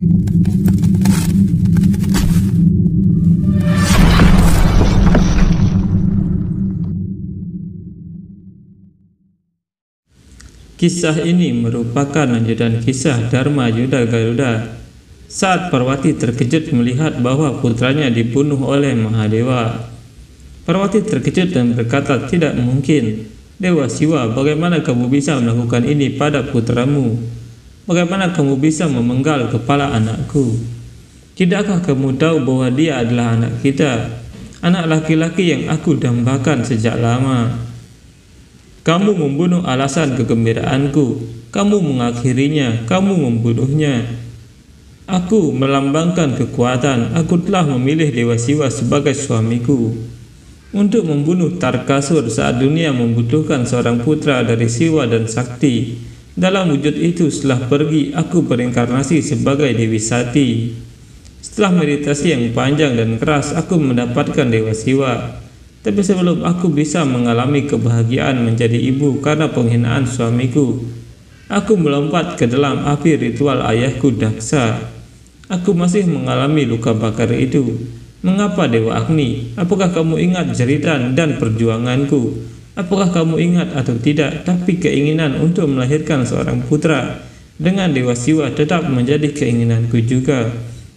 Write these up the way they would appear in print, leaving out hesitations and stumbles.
Kisah ini merupakan lanjutan kisah Dharma Yuddha Garuda saat Parwati terkejut melihat bahwa putranya dibunuh oleh Mahadewa. Parwati terkejut dan berkata, "Tidak mungkin. Dewa Siwa, bagaimana kamu bisa melakukan ini pada putramu? Bagaimana kamu bisa memenggal kepala anakku? Tidakkah kamu tahu bahwa dia adalah anak kita, anak laki-laki yang aku dambakan sejak lama? Kamu membunuh alasan kegembiraanku, kamu mengakhirinya, kamu membunuhnya. Aku melambangkan kekuatan, aku telah memilih Dewa Siwa sebagai suamiku untuk membunuh Tarkasur saat dunia membutuhkan seorang putra dari Siwa dan Sakti. Dalam wujud itu setelah pergi, aku berinkarnasi sebagai Dewi Sati. Setelah meditasi yang panjang dan keras, aku mendapatkan Dewa Siwa. Tapi sebelum aku bisa mengalami kebahagiaan menjadi ibu karena penghinaan suamiku, aku melompat ke dalam api ritual ayahku Daksa. Aku masih mengalami luka bakar itu. Mengapa Dewa Agni? Apakah kamu ingat cerita dan perjuanganku? Apakah kamu ingat atau tidak? Tapi keinginan untuk melahirkan seorang putra dengan Dewa Siwa tetap menjadi keinginanku juga.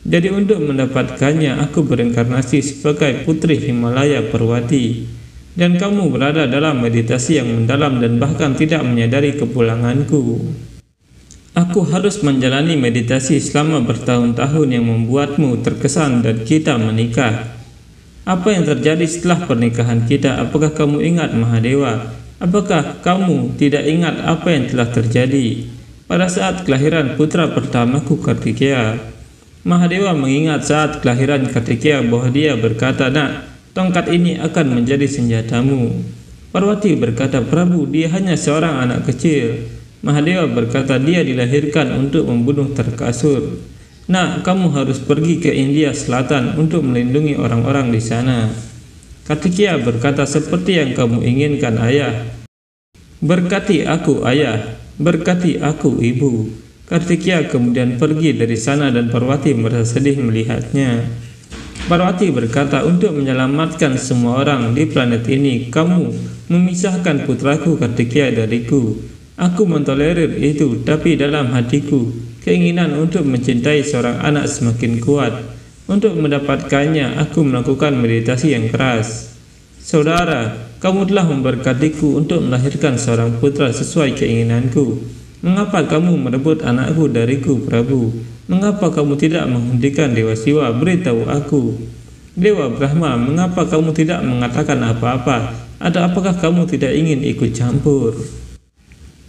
Jadi untuk mendapatkannya, aku berinkarnasi sebagai Putri Himalaya Parwati. Dan kamu berada dalam meditasi yang mendalam dan bahkan tidak menyadari kepulanganku. Aku harus menjalani meditasi selama bertahun-tahun yang membuatmu terkesan dan kita menikah. Apa yang terjadi setelah pernikahan kita? Apakah kamu ingat Mahadewa? Apakah kamu tidak ingat apa yang telah terjadi pada saat kelahiran putra pertamaku Kartikeya? Mahadewa mengingat saat kelahiran Kartikeya bahwa dia berkata, "Nak, tongkat ini akan menjadi senjatamu." Parwati berkata, "Prabu, dia hanya seorang anak kecil." Mahadewa berkata, "Dia dilahirkan untuk membunuh Tarkasur. Nak, kamu harus pergi ke India Selatan untuk melindungi orang-orang di sana." Kartikeya berkata, "Seperti yang kamu inginkan, ayah. Berkati aku, ayah. Berkati aku, ibu." Kartikeya kemudian pergi dari sana dan Parwati merasa sedih melihatnya. Parwati berkata, "Untuk menyelamatkan semua orang di planet ini, kamu memisahkan putraku Kartikeya dariku. Aku mentolerir itu, tapi dalam hatiku, keinginan untuk mencintai seorang anak semakin kuat. Untuk mendapatkannya, aku melakukan meditasi yang keras. Saudara, kamu telah memberkatiku untuk melahirkan seorang putra sesuai keinginanku. Mengapa kamu merebut anakku dariku, Prabu? Mengapa kamu tidak menghentikan Dewa Siwa? Beritahu aku. Dewa Brahma, mengapa kamu tidak mengatakan apa-apa? Atau apakah kamu tidak ingin ikut campur?"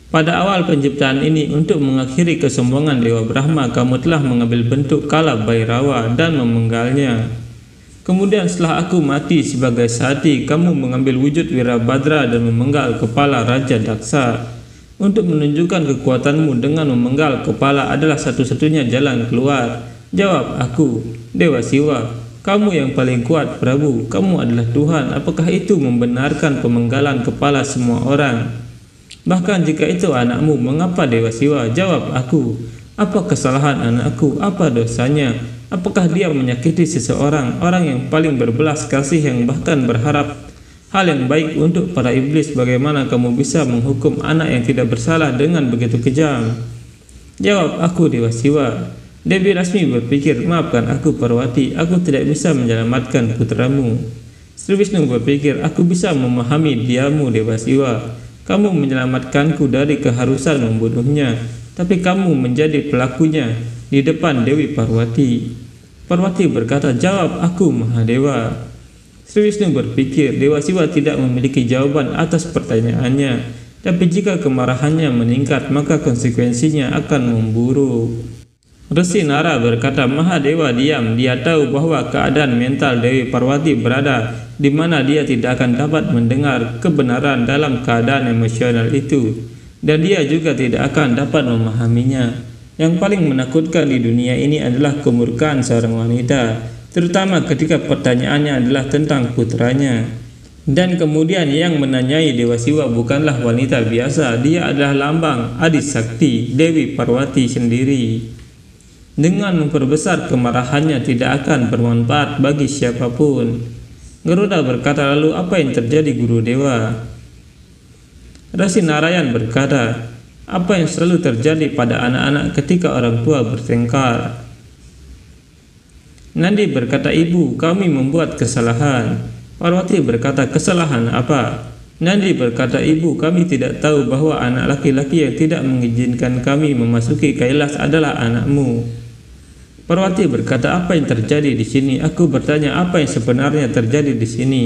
Pada awal penciptaan ini, untuk mengakhiri kesombongan Dewa Brahma, kamu telah mengambil bentuk Kala Bhairawa dan memenggalnya. Kemudian setelah aku mati sebagai Sati, kamu mengambil wujud Wirabhadra dan memenggal kepala Raja Daksa. Untuk menunjukkan kekuatanmu dengan memenggal kepala adalah satu-satunya jalan keluar. Jawab aku, Dewa Siwa. Kamu yang paling kuat, Prabu. Kamu adalah Tuhan. Apakah itu membenarkan pemenggalan kepala semua orang? Bahkan jika itu anakmu, mengapa Dewa Siwa? Jawab aku. Apa kesalahan anakku? Apa dosanya? Apakah dia menyakiti seseorang? Orang yang paling berbelas kasih yang bahkan berharap hal yang baik untuk para iblis. Bagaimana kamu bisa menghukum anak yang tidak bersalah dengan begitu kejam? Jawab aku, Dewa Siwa. Dewi Lasmi berpikir, "Maafkan aku, Parwati, aku tidak bisa menyelamatkan putramu." Sri Wisnu berpikir, "Aku bisa memahami diamu, Dewa Siwa. Kamu menyelamatkanku dari keharusan membunuhnya, tapi kamu menjadi pelakunya di depan Dewi Parwati." Parwati berkata, "Jawab aku, Mahadewa." Sri Wisnu berpikir, Dewa Siwa tidak memiliki jawaban atas pertanyaannya, tapi jika kemarahannya meningkat, maka konsekuensinya akan memburuk. Resi Nara berkata, "Mahadewa diam, dia tahu bahwa keadaan mental Dewi Parwati berada di mana dia tidak akan dapat mendengar kebenaran dalam keadaan emosional itu, dan dia juga tidak akan dapat memahaminya. Yang paling menakutkan di dunia ini adalah kemurkaan seorang wanita, terutama ketika pertanyaannya adalah tentang putranya." Dan kemudian yang menanyai Dewa Siwa bukanlah wanita biasa, dia adalah lambang Adi Sakti, Dewi Parwati sendiri. Dengan memperbesar kemarahannya tidak akan bermanfaat bagi siapapun. Garuda berkata, lalu apa yang terjadi Guru Dewa? Rasi Narayan berkata, apa yang selalu terjadi pada anak-anak ketika orang tua bertengkar? Nandi berkata, ibu, kami membuat kesalahan. Parwati berkata, kesalahan apa? Nandi berkata, ibu, kami tidak tahu bahwa anak laki-laki yang tidak mengizinkan kami memasuki Kailas adalah anakmu. Parwati berkata, apa yang terjadi di sini? Aku bertanya, apa yang sebenarnya terjadi di sini?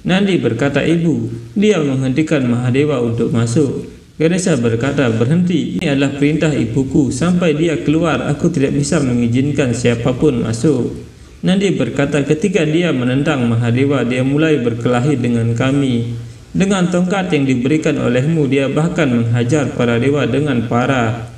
Nandi berkata, ibu, dia menghentikan Mahadewa untuk masuk. Ganesha berkata, berhenti, ini adalah perintah ibuku. Sampai dia keluar, aku tidak bisa mengizinkan siapapun masuk. Nandi berkata, ketika dia menentang Mahadewa, dia mulai berkelahi dengan kami. Dengan tongkat yang diberikan olehmu, dia bahkan menghajar para dewa dengan parah.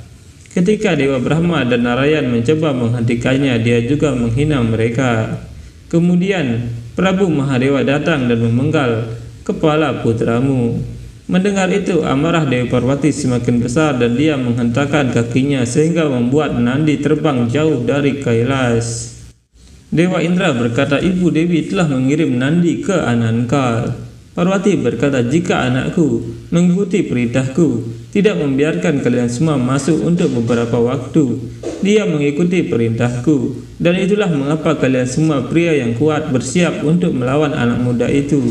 Ketika Dewa Brahma dan Narayan mencoba menghentikannya, dia juga menghina mereka. Kemudian Prabu Mahadewa datang dan memenggal kepala putramu. Mendengar itu, amarah Dewi Parwati semakin besar dan dia menghentakkan kakinya sehingga membuat Nandi terbang jauh dari Kailas. Dewa Indra berkata, ibu Dewi telah mengirim Nandi ke Anankal. Parwati berkata, jika anakku mengikuti perintahku, tidak membiarkan kalian semua masuk untuk beberapa waktu, dia mengikuti perintahku, dan itulah mengapa kalian semua pria yang kuat bersiap untuk melawan anak muda itu.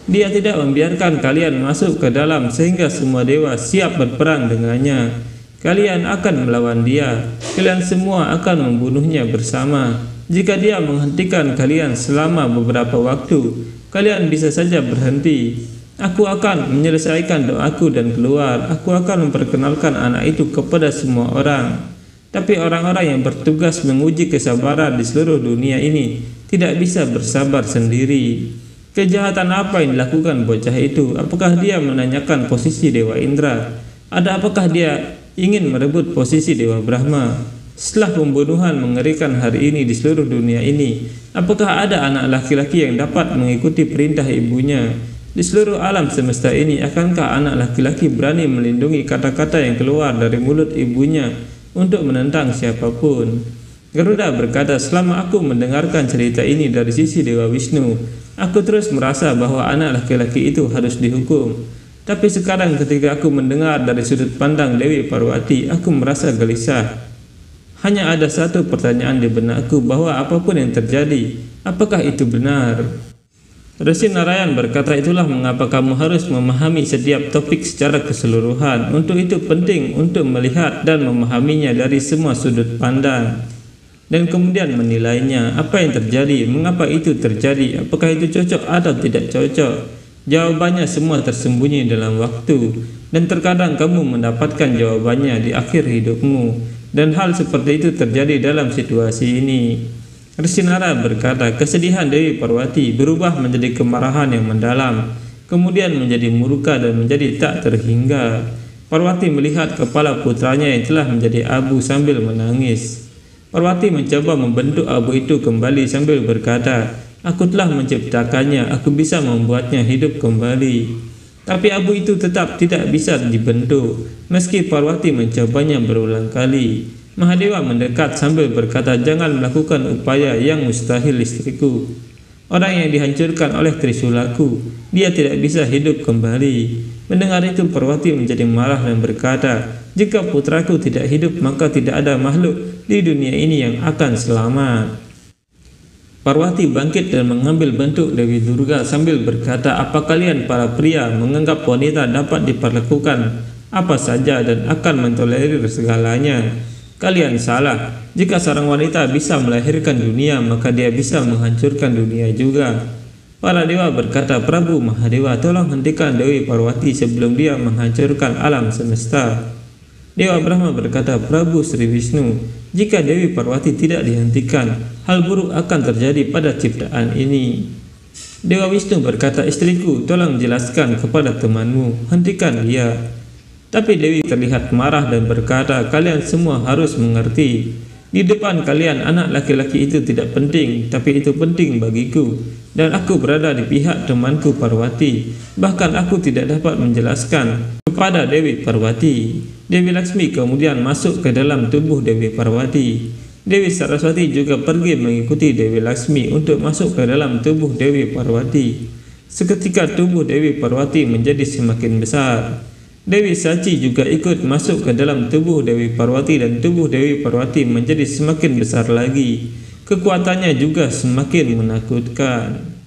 Dia tidak membiarkan kalian masuk ke dalam sehingga semua dewa siap berperang dengannya. Kalian akan melawan dia, kalian semua akan membunuhnya bersama. Jika dia menghentikan kalian selama beberapa waktu, kalian bisa saja berhenti. Aku akan menyelesaikan doaku dan keluar. Aku akan memperkenalkan anak itu kepada semua orang. Tapi orang-orang yang bertugas menguji kesabaran di seluruh dunia ini tidak bisa bersabar sendiri. Kejahatan apa yang dilakukan bocah itu? Apakah dia menanyakan posisi Dewa Indra? Apakah dia ingin merebut posisi Dewa Brahma? Setelah pembunuhan mengerikan hari ini di seluruh dunia ini, apakah ada anak laki-laki yang dapat mengikuti perintah ibunya? Di seluruh alam semesta ini, akankah anak laki-laki berani melindungi kata-kata yang keluar dari mulut ibunya untuk menentang siapapun? Garuda berkata, selama aku mendengarkan cerita ini dari sisi Dewa Wisnu, aku terus merasa bahwa anak laki-laki itu harus dihukum. Tapi sekarang ketika aku mendengar dari sudut pandang Dewi Parwati, aku merasa gelisah. Hanya ada satu pertanyaan di benakku, bahwa apapun yang terjadi, apakah itu benar? Resi Narayan berkata, itulah mengapa kamu harus memahami setiap topik secara keseluruhan. Untuk itu penting untuk melihat dan memahaminya dari semua sudut pandang, dan kemudian menilainya. Apa yang terjadi? Mengapa itu terjadi? Apakah itu cocok atau tidak cocok? Jawabannya semua tersembunyi dalam waktu, dan terkadang kamu mendapatkan jawabannya di akhir hidupmu. Dan hal seperti itu terjadi dalam situasi ini. Resi Nara berkata, kesedihan Dewi Parwati berubah menjadi kemarahan yang mendalam, kemudian menjadi murka dan menjadi tak terhingga. Parwati melihat kepala putranya yang telah menjadi abu sambil menangis. Parwati mencoba membentuk abu itu kembali sambil berkata, aku telah menciptakannya, aku bisa membuatnya hidup kembali. Tapi abu itu tetap tidak bisa dibentuk, meski Parwati mencobanya berulang kali. Mahadewa mendekat sambil berkata, jangan melakukan upaya yang mustahil istriku. Orang yang dihancurkan oleh Trisulaku, dia tidak bisa hidup kembali. Mendengar itu Parwati menjadi marah dan berkata, jika putraku tidak hidup, maka tidak ada makhluk di dunia ini yang akan selamat. Parwati bangkit dan mengambil bentuk Dewi Durga sambil berkata, apa kalian para pria menganggap wanita dapat diperlakukan apa saja dan akan mentolerir segalanya? Kalian salah. Jika seorang wanita bisa melahirkan dunia, maka dia bisa menghancurkan dunia juga. Para dewa berkata, Prabu Mahadewa, tolong hentikan Dewi Parwati sebelum dia menghancurkan alam semesta. Dewa Brahma berkata, Prabu Sri Wisnu, jika Dewi Parwati tidak dihentikan, hal buruk akan terjadi pada ciptaan ini. Dewa Wisnu berkata, istriku, tolong jelaskan kepada temanmu, hentikan dia. Tapi Dewi terlihat marah dan berkata, kalian semua harus mengerti. Di depan kalian anak laki-laki itu tidak penting, tapi itu penting bagiku. Dan aku berada di pihak temanku Parwati. Bahkan aku tidak dapat menjelaskan kepada Dewi Parwati. Dewi Laksmi kemudian masuk ke dalam tubuh Dewi Parwati. Dewi Saraswati juga pergi mengikuti Dewi Laksmi untuk masuk ke dalam tubuh Dewi Parwati. Seketika tubuh Dewi Parwati menjadi semakin besar. Dewi Saci juga ikut masuk ke dalam tubuh Dewi Parwati dan tubuh Dewi Parwati menjadi semakin besar lagi. Kekuatannya juga semakin menakutkan.